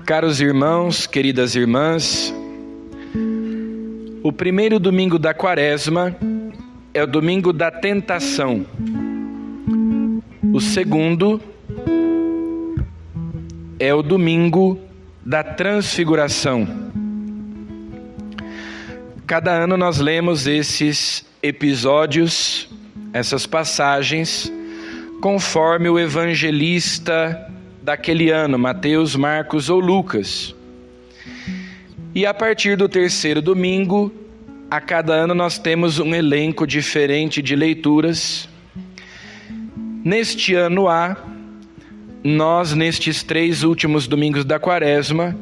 Caros irmãos, queridas irmãs, o primeiro domingo da Quaresma é o domingo da tentação. O segundo é o domingo da transfiguração. Cada ano nós lemos esses episódios, essas passagens, conforme o evangelista daquele ano, Mateus, Marcos ou Lucas. E a partir do terceiro domingo, a cada ano nós temos um elenco diferente de leituras. Neste ano nós, nestes 3 últimos domingos da Quaresma,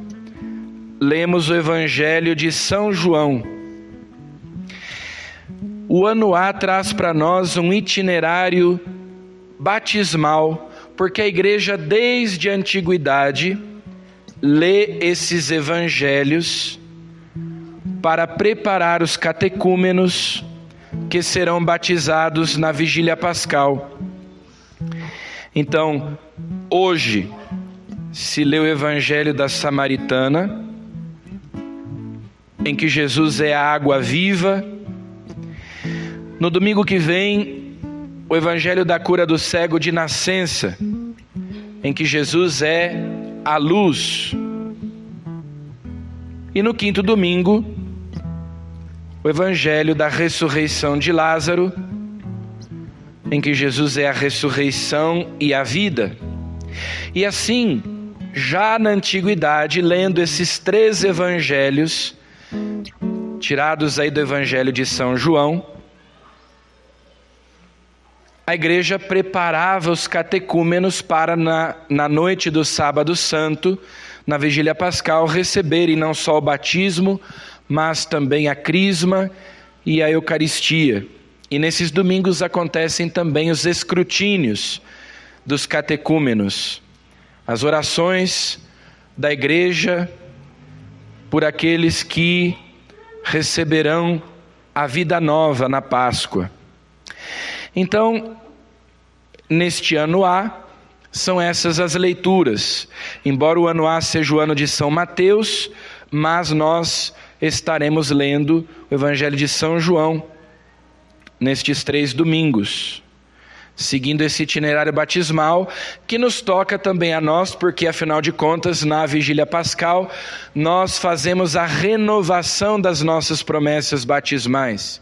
lemos o Evangelho de São João. O ano A traz para nós um itinerário batismal, porque a igreja desde a antiguidade lê esses evangelhos para preparar os catecúmenos que serão batizados na vigília pascal. Então, hoje se lê o evangelho da Samaritana, em que Jesus é a água viva. No domingo que vem, o evangelho da cura do cego de nascença, em que Jesus é a luz. E no quinto domingo, o evangelho da ressurreição de Lázaro, em que Jesus é a ressurreição e a vida. E assim, já na antiguidade, lendo esses 3 evangelhos, tirados aí do evangelho de São João, a igreja preparava os catecúmenos para na noite do sábado santo, na vigília pascal, receberem não só o batismo, mas também a crisma e a eucaristia. E nesses domingos acontecem também os escrutínios dos catecúmenos, as orações da igreja por aqueles que receberão a vida nova na Páscoa. Então, neste ano A, são essas as leituras. Embora o ano A seja o ano de São Mateus, mas nós estaremos lendo o Evangelho de São João nestes 3 domingos, seguindo esse itinerário batismal, que nos toca também a nós, porque afinal de contas, na vigília pascal, nós fazemos a renovação das nossas promessas batismais.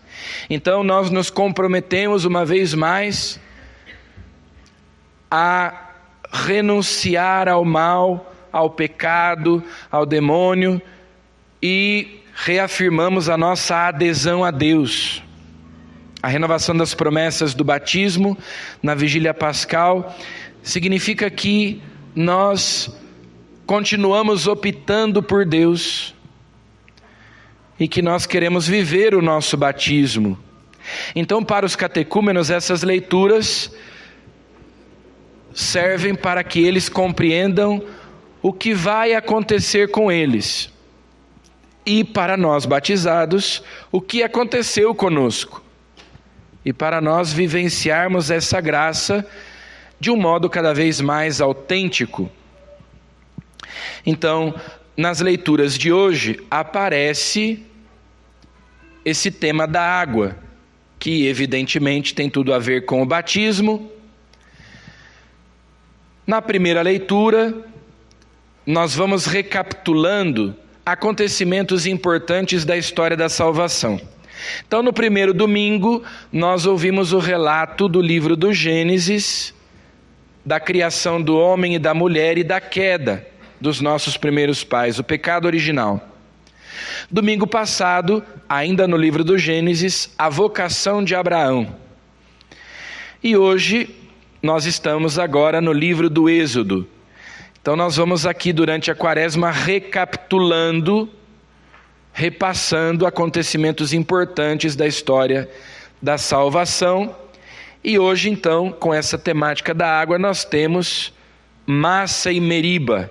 Então nós nos comprometemos uma vez mais a renunciar ao mal, ao pecado, ao demônio, e reafirmamos a nossa adesão a Deus. A renovação das promessas do batismo na vigília pascal significa que nós continuamos optando por Deus e que nós queremos viver o nosso batismo. Então, para os catecúmenos, essas leituras servem para que eles compreendam o que vai acontecer com eles. E para nós batizados, o que aconteceu conosco. E para nós vivenciarmos essa graça de um modo cada vez mais autêntico. Então, nas leituras de hoje, aparece esse tema da água, que evidentemente tem tudo a ver com o batismo. Na primeira leitura, nós vamos recapitulando acontecimentos importantes da história da salvação. Então, no primeiro domingo, nós ouvimos o relato do livro do Gênesis, da criação do homem e da mulher e da queda dos nossos primeiros pais, o pecado original. Domingo passado, ainda no livro do Gênesis, a vocação de Abraão. E hoje, nós estamos agora no livro do Êxodo. Então nós vamos aqui durante a Quaresma recapitulando, repassando acontecimentos importantes da história da salvação. E hoje então, com essa temática da água, nós temos Massa e Meriba.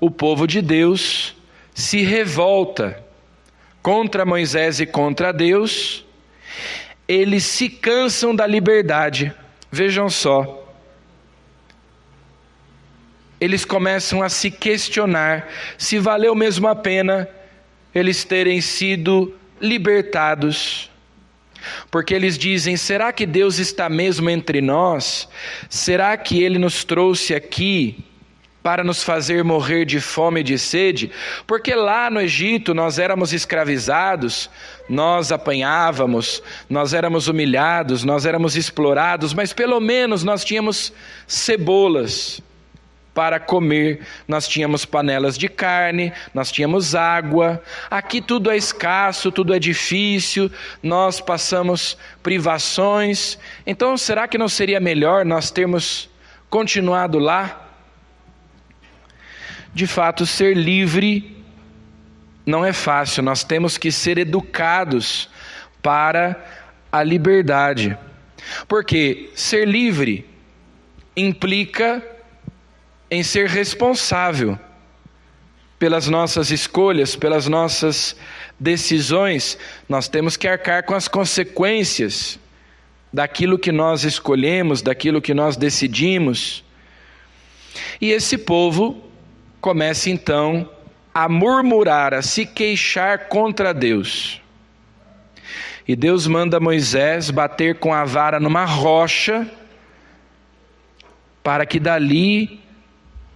O povo de Deus se revolta contra Moisés e contra Deus. Eles se cansam da liberdade. Vejam só, eles começam a se questionar se valeu mesmo a pena eles terem sido libertados. Porque eles dizem: será que Deus está mesmo entre nós? Será que Ele nos trouxe aqui para nos fazer morrer de fome e de sede? Porque lá no Egito nós éramos escravizados, nós apanhávamos, nós éramos humilhados, nós éramos explorados, mas pelo menos nós tínhamos cebolas para comer, nós tínhamos panelas de carne, nós tínhamos água. Aqui tudo é escasso, tudo é difícil, nós passamos privações. Então será que não seria melhor nós termos continuado lá? De fato, ser livre não é fácil, nós temos que ser educados para a liberdade. Porque ser livre implica em ser responsável pelas nossas escolhas, pelas nossas decisões. Nós temos que arcar com as consequências daquilo que nós escolhemos, daquilo que nós decidimos. E esse povo começa então a murmurar, a se queixar contra Deus. E Deus manda Moisés bater com a vara numa rocha, para que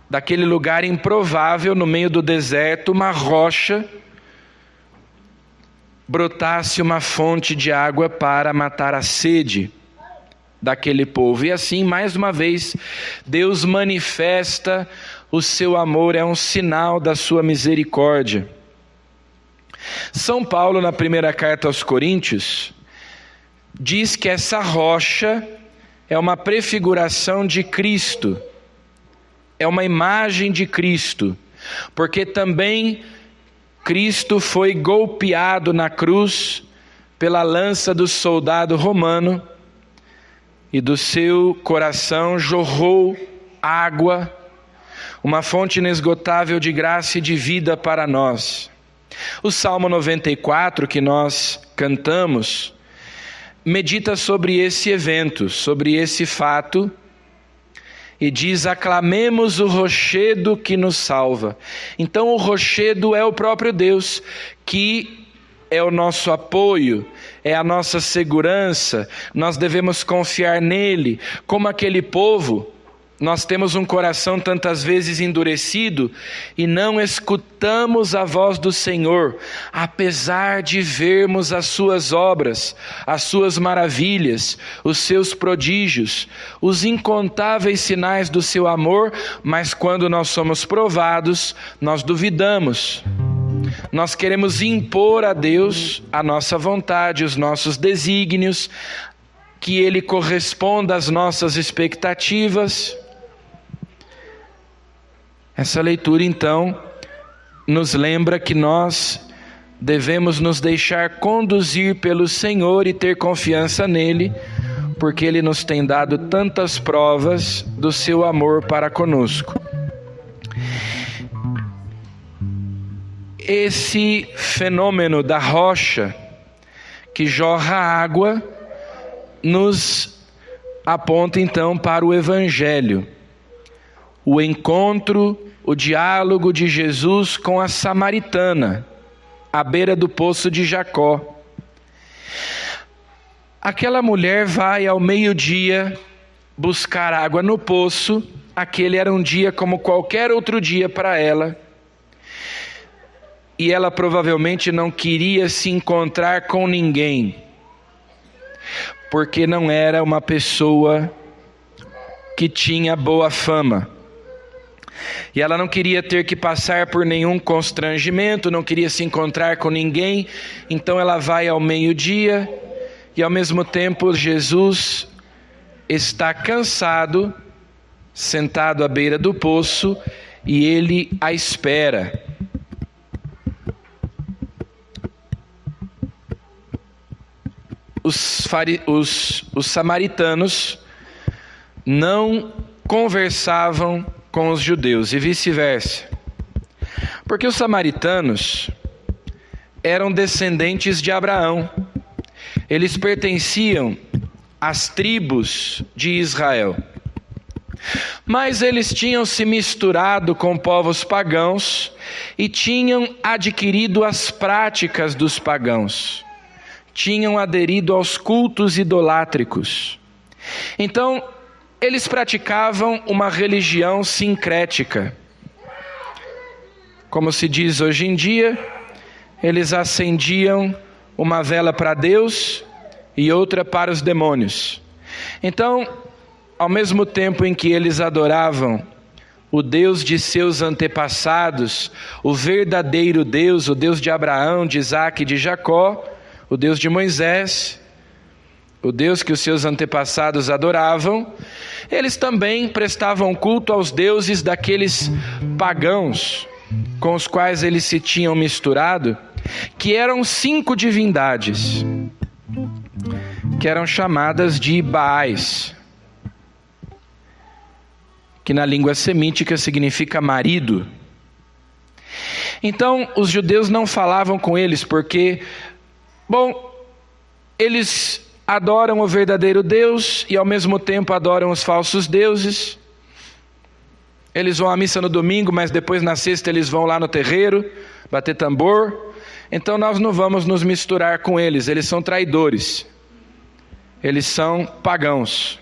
daquele lugar improvável, no meio do deserto, uma rocha, brotasse uma fonte de água para matar a sede daquele povo. E assim, mais uma vez, Deus manifesta o seu amor, é um sinal da sua misericórdia. São Paulo, na primeira carta aos Coríntios, diz que essa rocha é uma prefiguração de Cristo, é uma imagem de Cristo, porque também Cristo foi golpeado na cruz pela lança do soldado romano, e do seu coração jorrou água, uma fonte inesgotável de graça e de vida para nós. O Salmo 94, que nós cantamos, medita sobre esse evento, sobre esse fato, e diz: aclamemos o rochedo que nos salva. Então o rochedo é o próprio Deus, que é o nosso apoio, é a nossa segurança, nós devemos confiar nele. Como aquele povo, nós temos um coração tantas vezes endurecido e não escutamos a voz do Senhor, apesar de vermos as suas obras, as suas maravilhas, os seus prodígios, os incontáveis sinais do seu amor, mas quando nós somos provados, nós duvidamos. Nós queremos impor a Deus a nossa vontade, os nossos desígnios, que Ele corresponda às nossas expectativas. Essa leitura, então, nos lembra que nós devemos nos deixar conduzir pelo Senhor e ter confiança nele, porque Ele nos tem dado tantas provas do seu amor para conosco. Esse fenômeno da rocha que jorra água nos aponta então para o Evangelho, o encontro, o diálogo de Jesus com a samaritana, à beira do poço de Jacó. Aquela mulher vai ao meio-dia buscar água no poço. Aquele era um dia como qualquer outro dia para ela. E ela provavelmente não queria se encontrar com ninguém, porque não era uma pessoa que tinha boa fama. E ela não queria ter que passar por nenhum constrangimento, não queria se encontrar com ninguém. Então ela vai ao meio-dia e ao mesmo tempo Jesus está cansado, sentado à beira do poço, e ele a espera. Os samaritanos não conversavam com os judeus e vice-versa, porque os samaritanos eram descendentes de Abraão, eles pertenciam às tribos de Israel. Mas eles tinham se misturado com povos pagãos e tinham adquirido as práticas dos pagãos. Tinham aderido aos cultos idolátricos. Então, eles praticavam uma religião sincrética. Como se diz hoje em dia, eles acendiam uma vela para Deus e outra para os demônios. Então, ao mesmo tempo em que eles adoravam o Deus de seus antepassados, o verdadeiro Deus, o Deus de Abraão, de Isaque e de Jacó, o Deus de Moisés, o Deus que os seus antepassados adoravam, eles também prestavam culto aos deuses daqueles pagãos com os quais eles se tinham misturado, que eram 5 divindades, que eram chamadas de Baais, que na língua semítica significa marido. Então, os judeus não falavam com eles porque, eles adoram o verdadeiro Deus e ao mesmo tempo adoram os falsos deuses. Eles vão à missa no domingo, mas depois na sexta eles vão lá no terreiro, bater tambor. Então nós não vamos nos misturar com eles, eles são traidores. Eles são pagãos,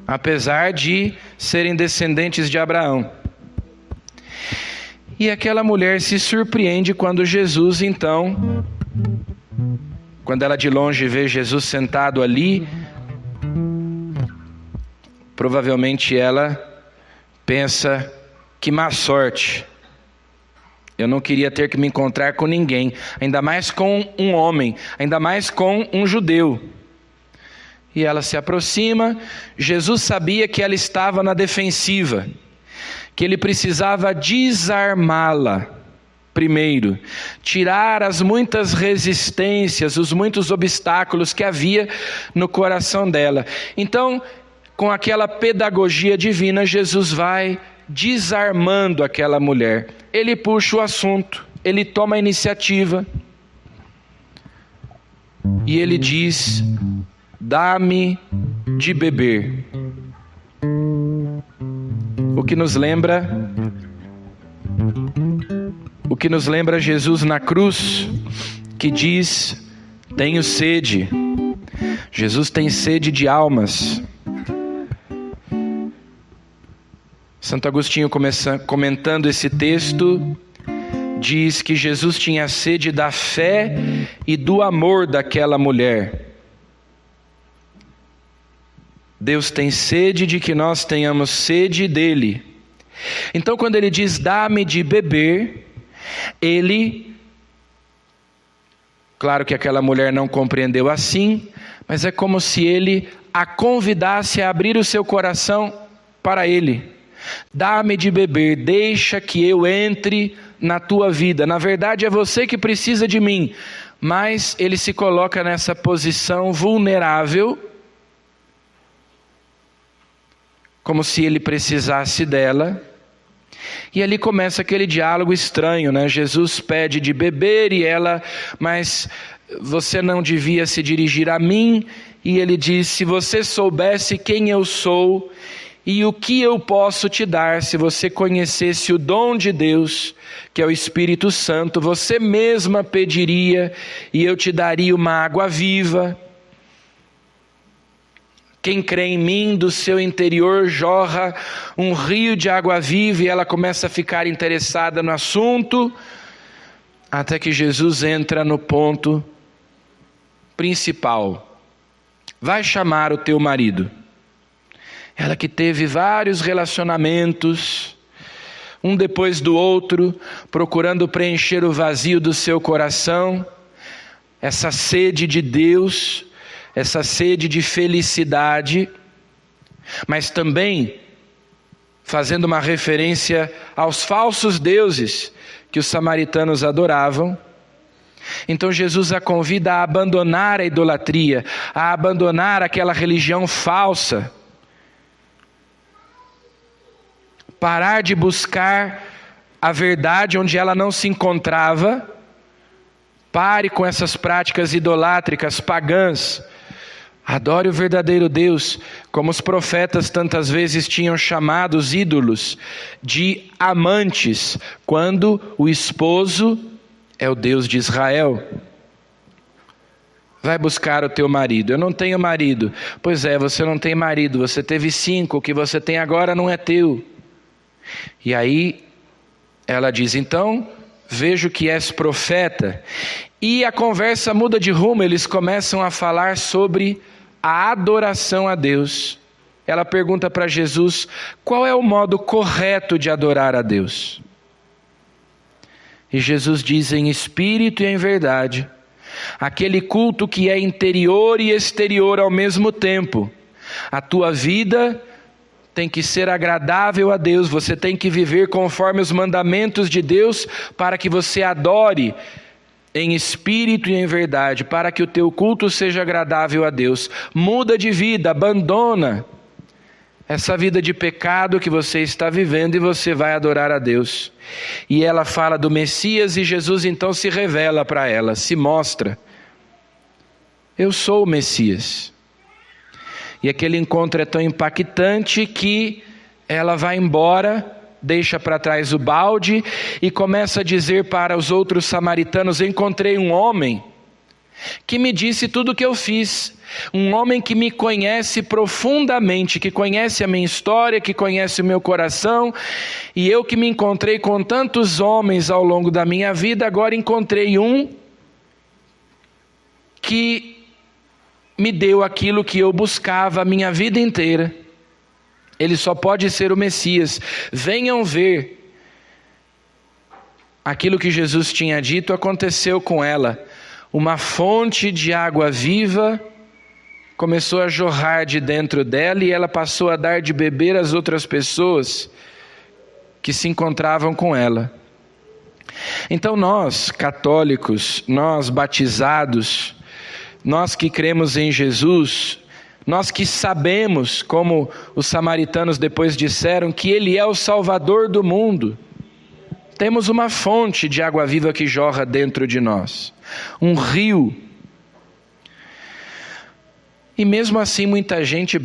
apesar de serem descendentes de Abraão. E aquela mulher se surpreende quando Jesus, então, quando ela de longe vê Jesus sentado ali, provavelmente ela pensa: que má sorte, eu não queria ter que me encontrar com ninguém, ainda mais com um homem, ainda mais com um judeu. E ela se aproxima. Jesus sabia que ela estava na defensiva, que ele precisava desarmá-la primeiro, tirar as muitas resistências, os muitos obstáculos que havia no coração dela. Então, com aquela pedagogia divina, Jesus vai desarmando aquela mulher. Ele puxa o assunto, ele toma a iniciativa e ele diz: dá-me de beber. O que nos lembra Jesus na cruz, que diz: tenho sede. Jesus tem sede de almas. Santo Agostinho, comentando esse texto, diz que Jesus tinha sede da fé e do amor daquela mulher. Deus tem sede de que nós tenhamos sede dele. Então, quando ele diz dá-me de beber, claro que aquela mulher não compreendeu assim, mas é como se ele a convidasse a abrir o seu coração para ele. Dá-me de beber, deixa que eu entre na tua vida. Na verdade é você que precisa de mim, mas ele se coloca nessa posição vulnerável, como se ele precisasse dela. E ali começa aquele diálogo estranho, né? Jesus pede de beber e ela: mas você não devia se dirigir a mim. E ele diz: se você soubesse quem eu sou e o que eu posso te dar, se você conhecesse o dom de Deus, que é o Espírito Santo, você mesma pediria e eu te daria uma água viva. Quem crê em mim, do seu interior jorra um rio de água viva. E ela começa a ficar interessada no assunto, até que Jesus entra no ponto principal: vai chamar o teu marido. Ela que teve vários relacionamentos, um depois do outro, procurando preencher o vazio do seu coração, essa sede de Deus, essa sede de felicidade, mas também fazendo uma referência aos falsos deuses que os samaritanos adoravam. Então Jesus a convida a abandonar a idolatria, a abandonar aquela religião falsa, parar de buscar a verdade onde ela não se encontrava. Pare com essas práticas idolátricas, pagãs. Adore o verdadeiro Deus, como os profetas tantas vezes tinham chamado os ídolos de amantes, quando o esposo é o Deus de Israel. Vai buscar o teu marido. Eu não tenho marido. Pois é, você não tem marido, você teve 5, o que você tem agora não é teu. E aí ela diz, então, vejo que és profeta. E a conversa muda de rumo, eles começam a falar sobre a adoração a Deus. Ela pergunta para Jesus, qual é o modo correto de adorar a Deus? E Jesus diz, em espírito e em verdade, aquele culto que é interior e exterior ao mesmo tempo. A tua vida tem que ser agradável a Deus, você tem que viver conforme os mandamentos de Deus para que você adore em espírito e em verdade, para que o teu culto seja agradável a Deus. Muda de vida, abandona essa vida de pecado que você está vivendo e você vai adorar a Deus. E ela fala do Messias e Jesus então se revela para ela, se mostra. Eu sou o Messias. E aquele encontro é tão impactante que ela vai embora, deixa para trás o balde e começa a dizer para os outros samaritanos, encontrei um homem que me disse tudo o que eu fiz. Um homem que me conhece profundamente, que conhece a minha história, que conhece o meu coração. E eu que me encontrei com tantos homens ao longo da minha vida, agora encontrei um que me deu aquilo que eu buscava a minha vida inteira. Ele só pode ser o Messias. Venham ver. Aquilo que Jesus tinha dito aconteceu com ela. Uma fonte de água viva começou a jorrar de dentro dela e ela passou a dar de beber às outras pessoas que se encontravam com ela. Então nós, católicos, nós batizados, nós que cremos em Jesus, nós que sabemos, como os samaritanos depois disseram, que Ele é o Salvador do mundo, temos uma fonte de água viva que jorra dentro de nós, um rio. E mesmo assim muita gente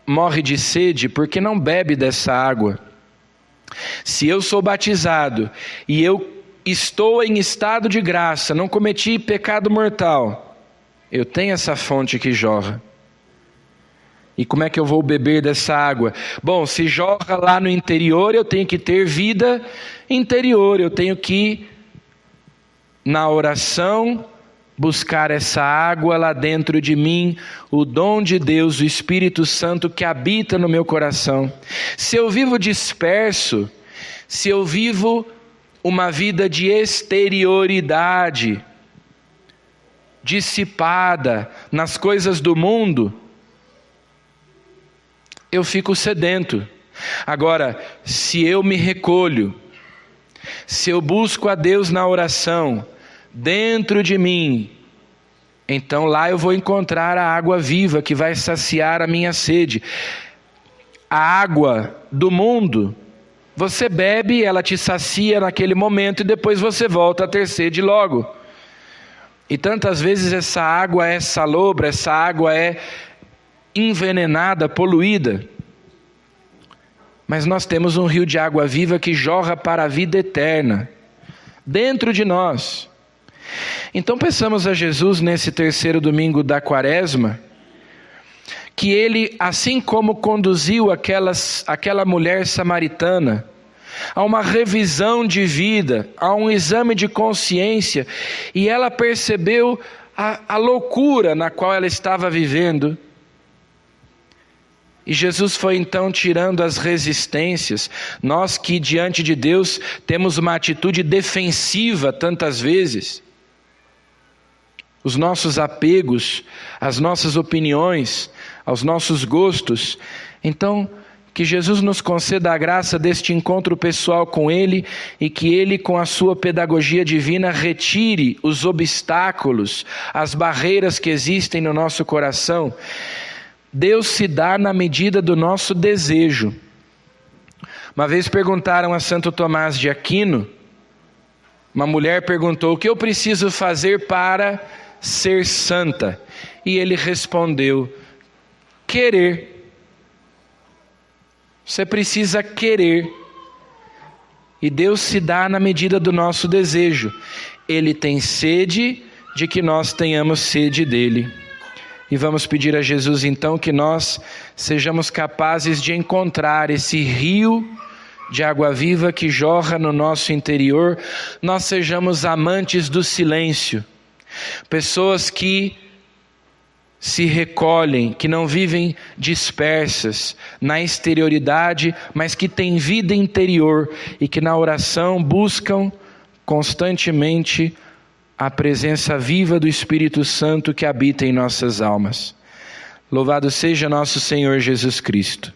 morre de sede porque não bebe dessa água. Se eu sou batizado e eu estou em estado de graça, não cometi pecado mortal, eu tenho essa fonte que jorra. E como é que eu vou beber dessa água? Bom, se jorra lá no interior, eu tenho que ter vida interior, eu tenho que, na oração, buscar essa água lá dentro de mim, o dom de Deus, o Espírito Santo que habita no meu coração. Se eu vivo disperso, se eu vivo uma vida de exterioridade, dissipada nas coisas do mundo, eu fico sedento. Agora, se eu me recolho, se eu busco a Deus na oração, dentro de mim, então lá eu vou encontrar a água viva que vai saciar a minha sede. A água do mundo, você bebe, ela te sacia naquele momento e depois você volta a ter sede logo. E tantas vezes essa água é salobra, essa água é envenenada, poluída. Mas nós temos um rio de água viva que jorra para a vida eterna, dentro de nós. Então peçamos a Jesus nesse terceiro domingo da Quaresma, que Ele, assim como conduziu aquela mulher samaritana a uma revisão de vida, a um exame de consciência, e ela percebeu a loucura na qual ela estava vivendo. E Jesus foi então tirando as resistências. Nós que diante de Deus temos uma atitude defensiva tantas vezes, os nossos apegos, as nossas opiniões, aos nossos gostos. Então, que Jesus nos conceda a graça deste encontro pessoal com Ele e que Ele, com a sua pedagogia divina, retire os obstáculos, as barreiras que existem no nosso coração. Deus se dá na medida do nosso desejo. Uma vez perguntaram a Santo Tomás de Aquino, uma mulher perguntou, o que eu preciso fazer para ser santa? E ele respondeu: querer. Você precisa querer. E Deus se dá na medida do nosso desejo. Ele tem sede de que nós tenhamos sede dele. E vamos pedir a Jesus então que nós sejamos capazes de encontrar esse rio de água viva que jorra no nosso interior. Nós sejamos amantes do silêncio. Pessoas que se recolhem, que não vivem dispersas na exterioridade, mas que têm vida interior e que na oração buscam constantemente a presença viva do Espírito Santo que habita em nossas almas. Louvado seja nosso Senhor Jesus Cristo.